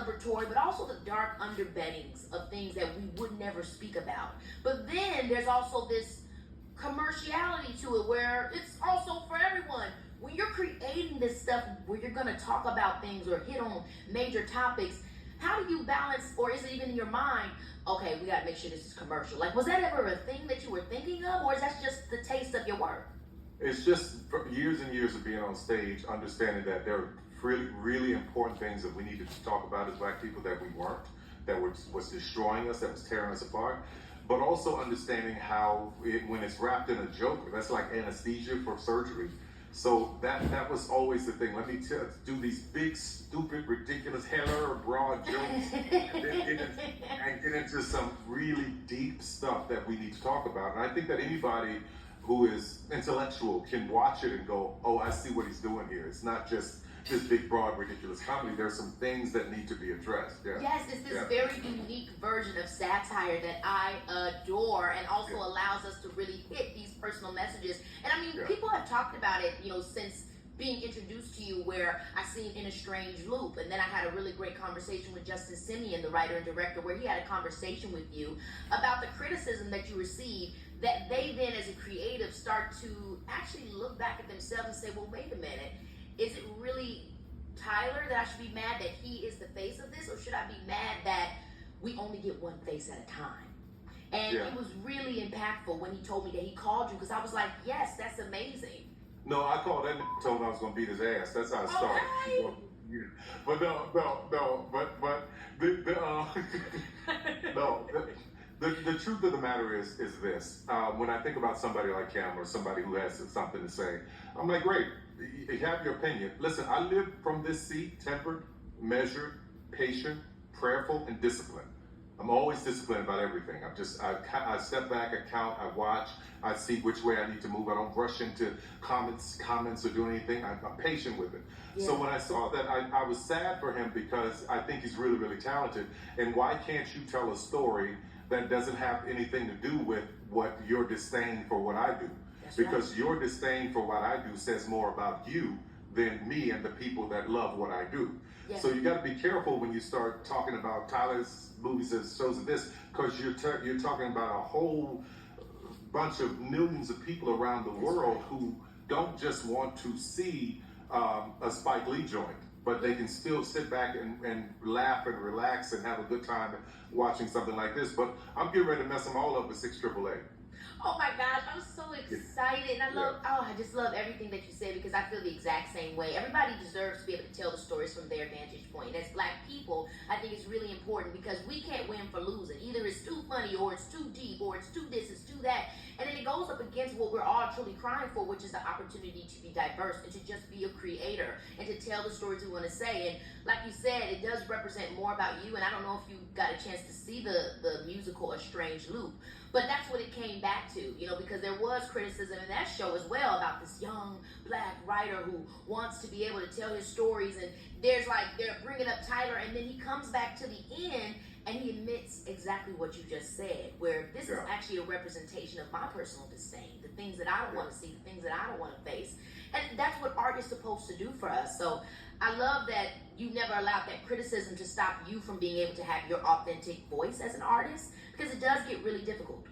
celebratory, but also the dark underbeddings of things that we would never speak about. But then there's also this commerciality to it where it's also for everyone. When you're creating this stuff where you're going to talk about things or hit on major topics, how do you balance, or is it even in your mind, okay, we got to make sure this is commercial? Like, was that ever a thing that you were thinking of, or is that just the taste of your work? It's just for years and years of being on stage, understanding that there are really, really important things that we needed to talk about as Black people that we weren't, that was destroying us, that was tearing us apart. But also understanding how when it's wrapped in a joke, that's like anesthesia for surgery. So that was always the thing. Let me do these big, stupid, ridiculous, hella broad jokes and get into some really deep stuff that we need to talk about. And I think that anybody who is intellectual can watch it and go, oh, I see what he's doing here. It's not just this big, broad, ridiculous comedy. There's some things that need to be addressed. Yeah. Yes, it's this very unique version of satire that I adore, and also allows us to really hit these personal messages. And I mean, people have talked about it, since being introduced to you, where I seen In a Strange Loop, and then I had a really great conversation with Justin Simeon, the writer and director, where he had a conversation with you about the criticism that you receive, that they then as a creative start to actually look back at themselves and say, well, wait a minute, is it really Tyler that I should be mad that he is the face of this, or should I be mad that we only get one face at a time? And it was really impactful when he told me that he called you, because I was like, yes, that's amazing. No, I called that nigga, told him I was going to beat his ass. That's how it started. Okay. Yeah. But the truth of the matter is this. When I think about somebody like Cam or somebody who has something to say, I'm like, great, you have your opinion. Listen, I live from this seat tempered, measured, patient, prayerful, and disciplined. I'm always disciplined about everything. I step back, I count, I watch, I see which way I need to move. I don't rush into comments or do anything. I'm patient with it. Yeah. So when I saw that, I was sad for him, because I think he's really, really talented. And why can't you tell a story that doesn't have anything to do with what your disdain for what I do? That's because right. Your disdain for what I do says more about you than me and the people that love what I do. Yeah. So you got to be careful when you start talking about Tyler's movies and shows of this, because you're talking about a whole bunch of millions of people around the world who don't just want to see a Spike Lee joint, but they can still sit back and laugh and relax and have a good time watching something like this. But I'm getting ready to mess them all up with 6 AAA. Oh my gosh, I'm so excited. And I just love everything that you said, because I feel the exact same way. Everybody deserves to be able to tell the stories from their vantage point. As Black people, I think it's really important, because we can't win for losing. Either it's too funny, or it's too deep, or it's too this, it's too that. And then it goes up against what we're all truly crying for, which is the opportunity to be diverse and to just be a creator and to tell the stories we want to say. And like you said, it does represent more about you. And I don't know if you got a chance to see the musical A Strange Loop, but that's what it came back to, because there was criticism in that show as well about this young Black writer who wants to be able to tell his stories. And they're bringing up Tyler, and then he comes back to the end and he admits exactly what you just said, where this is actually a representation of my personal disdain, the things that I don't want to see, the things that I don't want to face. And that's what art is supposed to do for us. So I love that you never allowed that criticism to stop you from being able to have your authentic voice as an artist, because it does get really difficult.